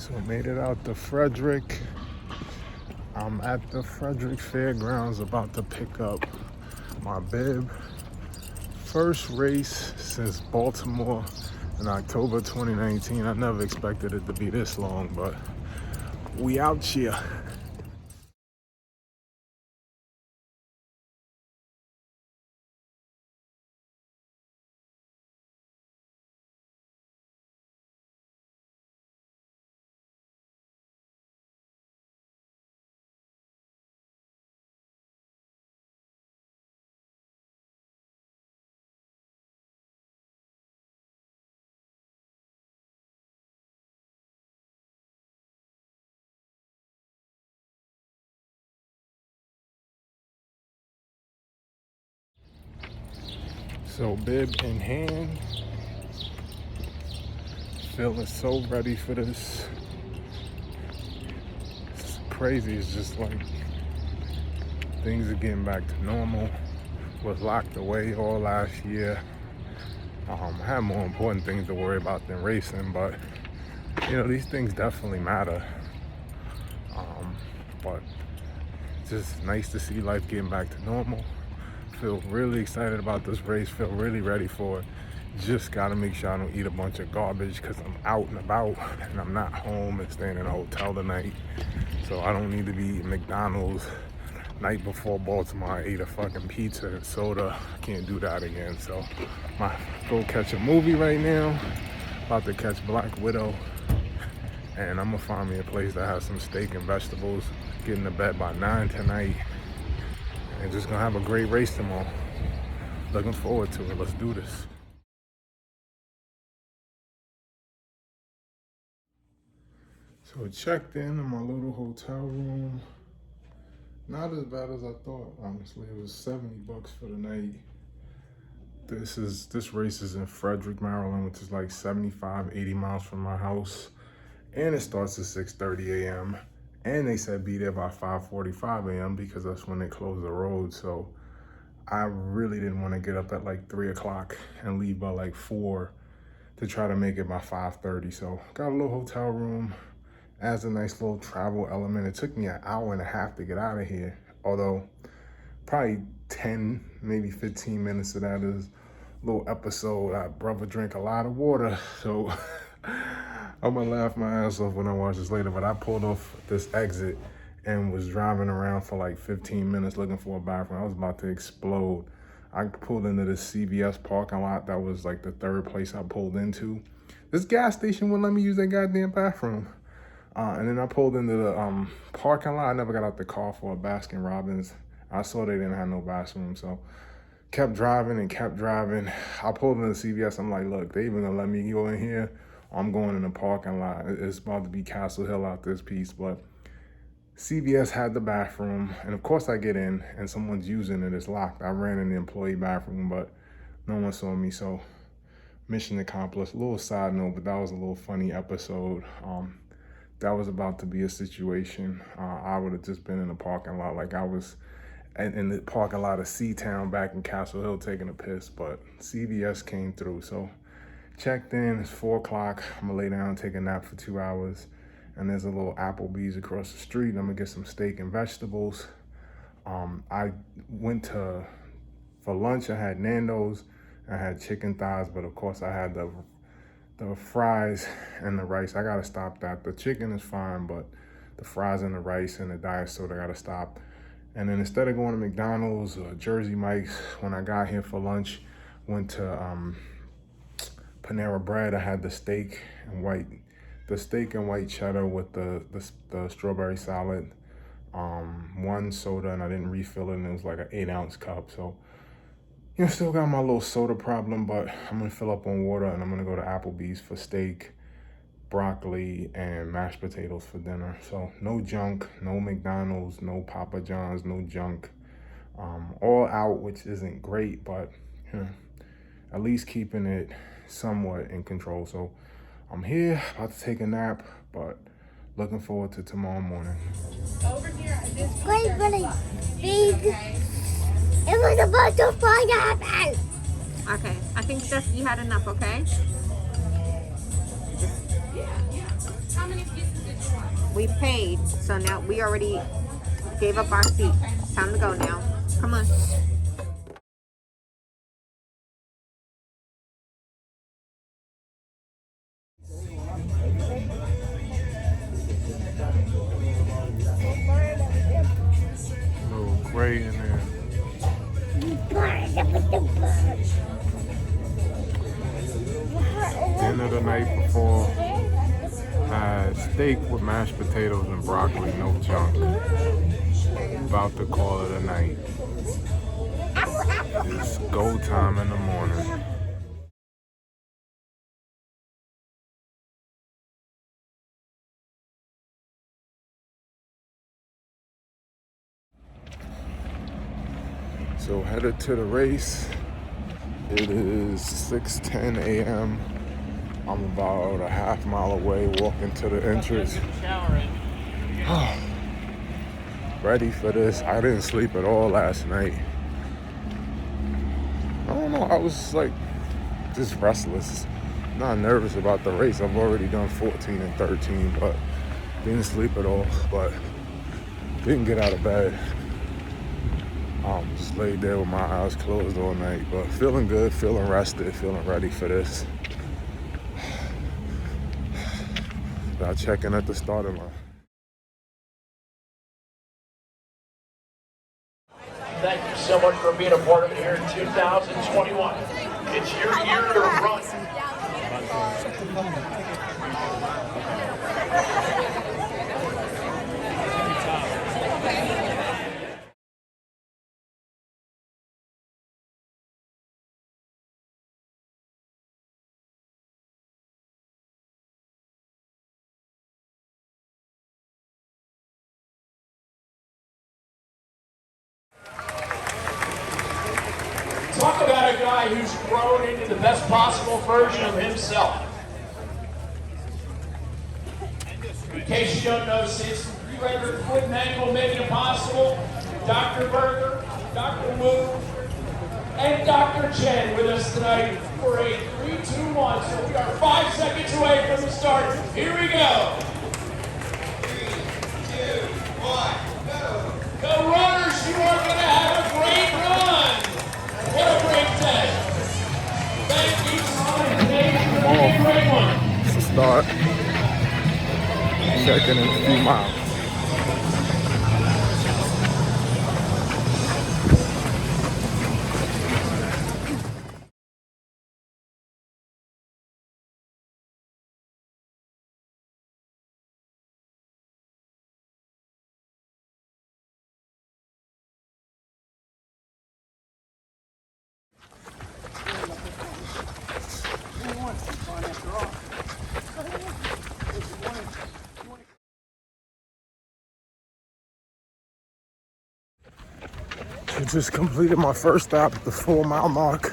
So made it out to Frederick. I'm at the Frederick Fairgrounds about to pick up my bib. First race since Baltimore in October 2019. I never expected it to be this long, but we out here. So bib in hand, feeling so ready for this. It's crazy, it's just like things are getting back to normal. Was locked away all last year. I had more important things to worry about than racing, but you know, these things definitely matter. But just nice to see life getting back to normal. Feel really excited about this race, feel really ready for it. Just gotta make sure I don't eat a bunch of garbage because I'm out and about and I'm not home and staying in a hotel tonight. So I don't need to be eating McDonald's. Night before Baltimore, I ate a fucking pizza and soda. I can't do that again. So I go catch a movie right now. About to catch Black Widow. And I'm gonna find me a place that has some steak and vegetables. Getting to bed by 9 tonight. And just gonna have a great race tomorrow. Looking forward to it. Let's do this. So I checked in my little hotel room. Not as bad as I thought, honestly. It was $70 for the night. This race is in Frederick, Maryland, which is like 75, 80 miles from my house. And it starts at 6:30 a.m. And they said be there by 5:45 a.m. because that's when they close the road. So I really didn't want to get up at like 3 o'clock and leave by like 4 to try to make it by 5:30. So got a little hotel room. Adds a nice little travel element. It took me an hour and a half to get out of here. Although probably 10, maybe 15 minutes of that is a little episode. I brother drank a lot of water. So I'm gonna laugh my ass off when I watch this later. But I pulled off this exit and was driving around for like 15 minutes looking for a bathroom. I was about to explode. I pulled into this CVS parking lot. That was like the third place I pulled into. This gas station wouldn't let me use that goddamn bathroom. And then I pulled into the parking lot. I never got out the car for a Baskin Robbins. I saw they didn't have no bathroom, so kept driving and kept driving. I pulled into CVS. I'm like, look, they even gonna let me go in here. I'm going in the parking lot. It's about to be Castle Hill out this piece, but CVS had the bathroom, and of course I get in and someone's using it. It's locked. I ran in the employee bathroom, but no one saw me, so mission accomplished. A little side note, but that was a little funny episode. That was about to be a situation. I would have just been in the parking lot like I was in the parking lot of C-Town back in Castle Hill taking a piss, but CVS came through. So checked in, it's 4 o'clock. I'm gonna lay down and take a nap for 2 hours. And there's a little Applebee's across the street. I'm gonna get some steak and vegetables. I went for lunch, I had Nando's, I had chicken thighs, but of course I had the fries and the rice. I gotta stop that. The chicken is fine, but the fries and the rice and the diet soda, I gotta stop. And then instead of going to McDonald's or Jersey Mike's, when I got here for lunch, went to Panera Bread. I had the steak and white cheddar with the strawberry salad, 1 soda, and I didn't refill it, and it was like an 8-ounce cup. So you know, still got my little soda problem, but I'm gonna fill up on water and I'm gonna go to Applebee's for steak, broccoli, and mashed potatoes for dinner. So no junk, no McDonald's, no Papa John's, no junk. All out, which isn't great, but you know, at least keeping it somewhat in control. So I'm here, about to take a nap, but looking forward to tomorrow morning. Over here, Great, really big. It was about to happen. Okay, I think you had enough, okay? Yeah. How many pieces We paid, so now we already gave up our seat. It's time to go now. Come on. Little gray in there. Dinner the night before. Had steak with mashed potatoes and broccoli, no junk. About to call it a night. It's go time in the morning. So headed to the race. It is 6:10 a.m. I'm about a half mile away, walking to the entrance. Ready for this. I didn't sleep at all last night. I don't know, I was like just restless. Not nervous about the race. I've already done 14 and 13, but didn't sleep at all. But didn't get out of bed. Just laid there with my eyes closed all night, but feeling good, feeling rested, feeling ready for this. Got checking at the starting line. Thank you so much for being a part of it here in 2021. It's your year to run. Talk about a guy who's grown into the best possible version of himself. In case you don't know, since three-legged foot and ankle making it possible, Dr. Berger, Dr. Wu, and Dr. Chen with us tonight for a 3-2-1. So we are 5 seconds away from the start. Here we go. 3, 2, 1, go! Go runners, you are going to have a great run. What a great day. Thank you so much today for being a great one. It's the start. Checking in a few miles. I just completed my first stop at the 4 mile mark.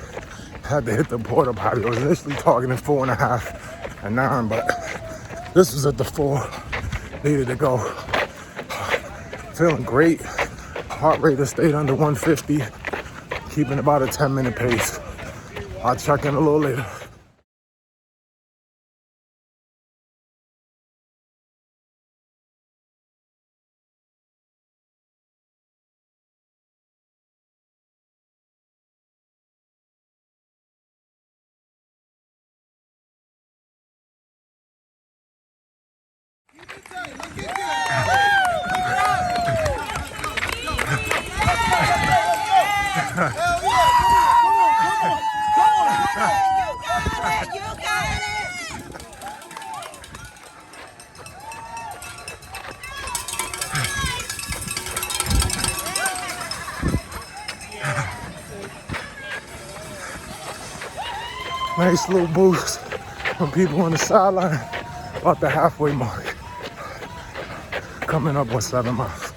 Had to hit the porta potty. I was initially targeting 4.5 and 9, but this was at the 4. Needed to go. Feeling great. Heart rate has stayed under 150. Keeping about a 10-minute pace. I'll check in a little later. Nice little boost from people on the sideline. About the halfway mark. Coming up on 7 miles.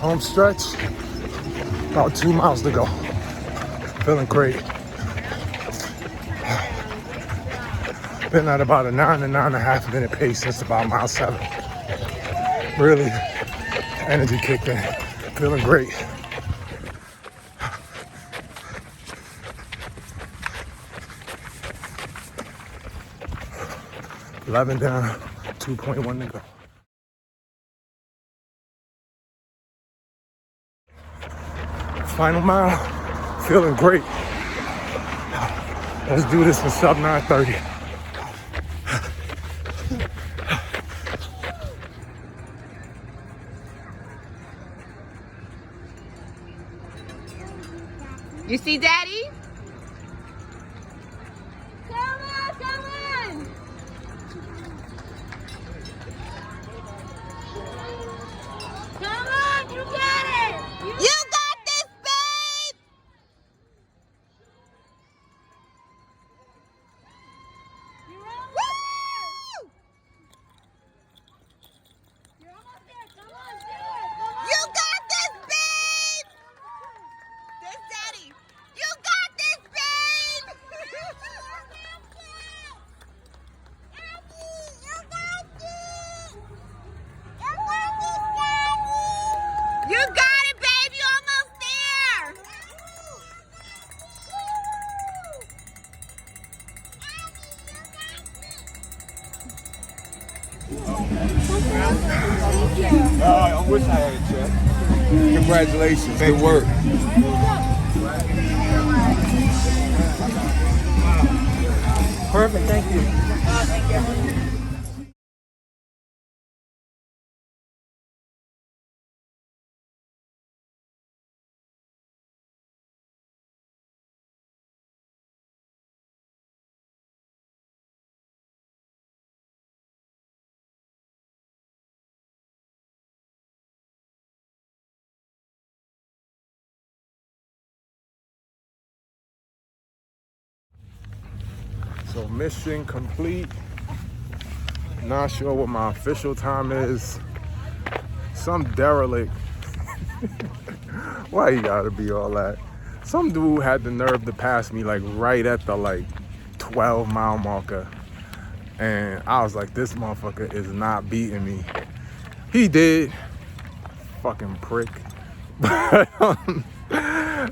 Home stretch, about 2 miles to go. Feeling great. Been at about a 9 to 9.5 minute pace since about mile 7. Really, energy kicked in. Feeling great. $11 down, 2.1 to go. Final mile, feeling great. Let's do this in sub 9:30. You see Daddy? Come on, come on. Come on, you got it. You got this, babe! You're almost there. You're almost there. Come on, do it. Come on. You got this, babe! This Daddy. You got this, babe! You got it, babe! You almost there! I wish I had a check. Congratulations. Good work. Perfect, thank you. So mission complete. Not sure what my official time is. Some derelict. Why you gotta be all that? Some dude had the nerve to pass me like right at the 12 mile marker. And I was like, this motherfucker is not beating me. He did. Fucking prick. But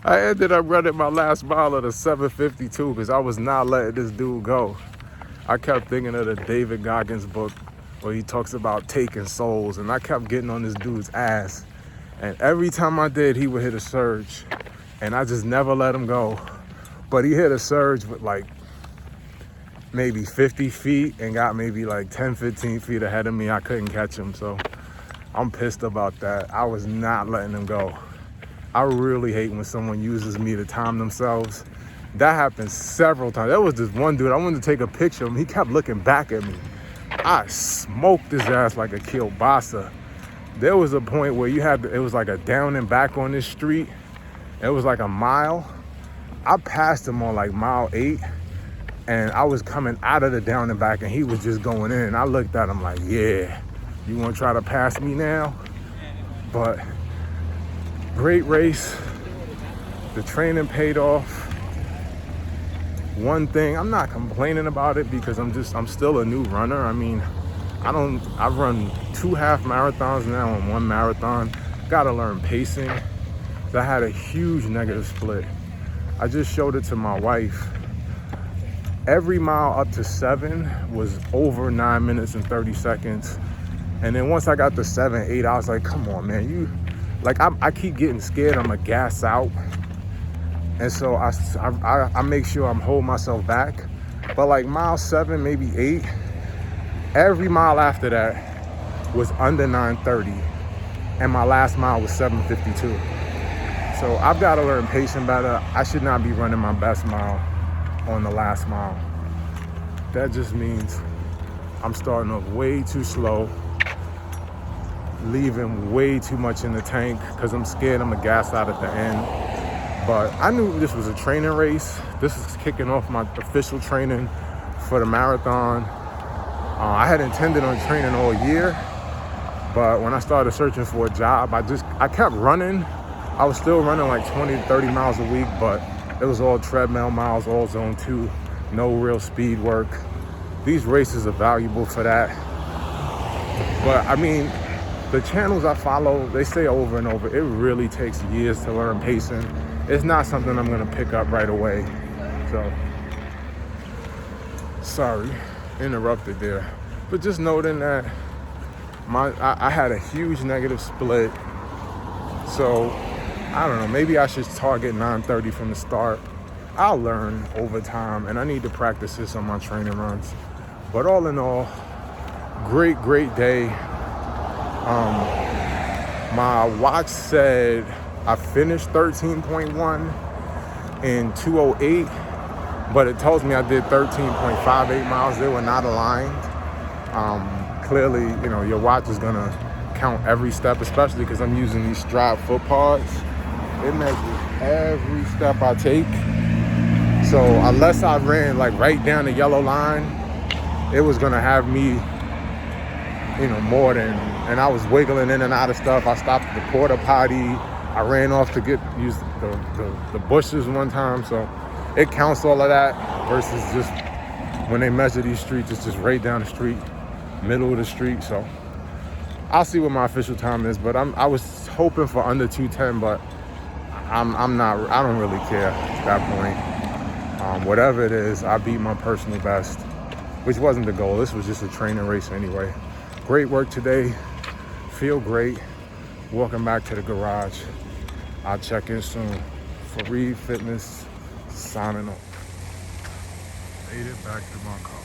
I ended up running my last mile at a 7:52 because I was not letting this dude go. I kept thinking of the David Goggins book where he talks about taking souls, and I kept getting on this dude's ass. And every time I did, he would hit a surge, and I just never let him go. But he hit a surge with maybe 50 feet and got maybe 10, 15 feet ahead of me. I couldn't catch him, so I'm pissed about that. I was not letting him go. I really hate when someone uses me to time themselves. That happened several times. There was this one dude, I wanted to take a picture of him. He kept looking back at me. I smoked his ass like a kielbasa. There was a point where it was like a down and back on this street. It was like a mile. I passed him on mile 8, and I was coming out of the down and back, and he was just going in. I looked at him like, yeah, you want to try to pass me now? But great race. The training paid off. One thing, I'm not complaining about it because I'm still a new runner. I mean, I've run 2 half marathons now and 1 marathon. Gotta learn pacing. I had a huge negative split. I just showed it to my wife. Every mile up to 7 was over 9 minutes and 30 seconds. And then once I got to 7, 8, I was like, come on, man, I keep getting scared I'm gonna gas out. And so I make sure I'm holding myself back. But mile 7, maybe 8, every mile after that was under 9:30. And my last mile was 7:52. So I've got to learn pacing better. I should not be running my best mile on the last mile. That just means I'm starting off way too slow, leaving way too much in the tank because I'm scared I'm gonna gas out at the end. But I knew this was a training race. This is kicking off my official training for the marathon. I had intended on training all year, But when I started searching for a job, I kept running. I was still running like 20, 30 miles a week, but it was all treadmill miles, all zone 2, no real speed work. These races are valuable for that. But I mean, the channels I follow, they say over and over, it really takes years to learn pacing. It's not something I'm gonna pick up right away. So, sorry, interrupted there. But just noting that I had a huge negative split. So, I don't know, maybe I should target 9:30 from the start. I'll learn over time, and I need to practice this on my training runs. But all in all, great day. My watch said I finished 13.1 in 2:08, but it tells me I did 13.58 miles. They were not aligned. Clearly, you know, your watch is gonna count every step, especially because I'm using these Stride foot pods. It measures every step I take. So unless I ran like right down the yellow line, it was gonna have me, you know, more than, and I was wiggling in and out of stuff. I stopped at the porta potty. I ran off to use the bushes one time. So it counts all of that versus just when they measure these streets, it's just right down the street, middle of the street. So I'll see what my official time is, but I was hoping for under 2:10, but I'm not, I don't really care at that point. Whatever it is, I beat my personal best, which wasn't the goal. This was just a training race anyway. Great work today. Feel great. Walking back to the garage. I'll check in soon. Fareed Fitness, signing off. Made it back to my car.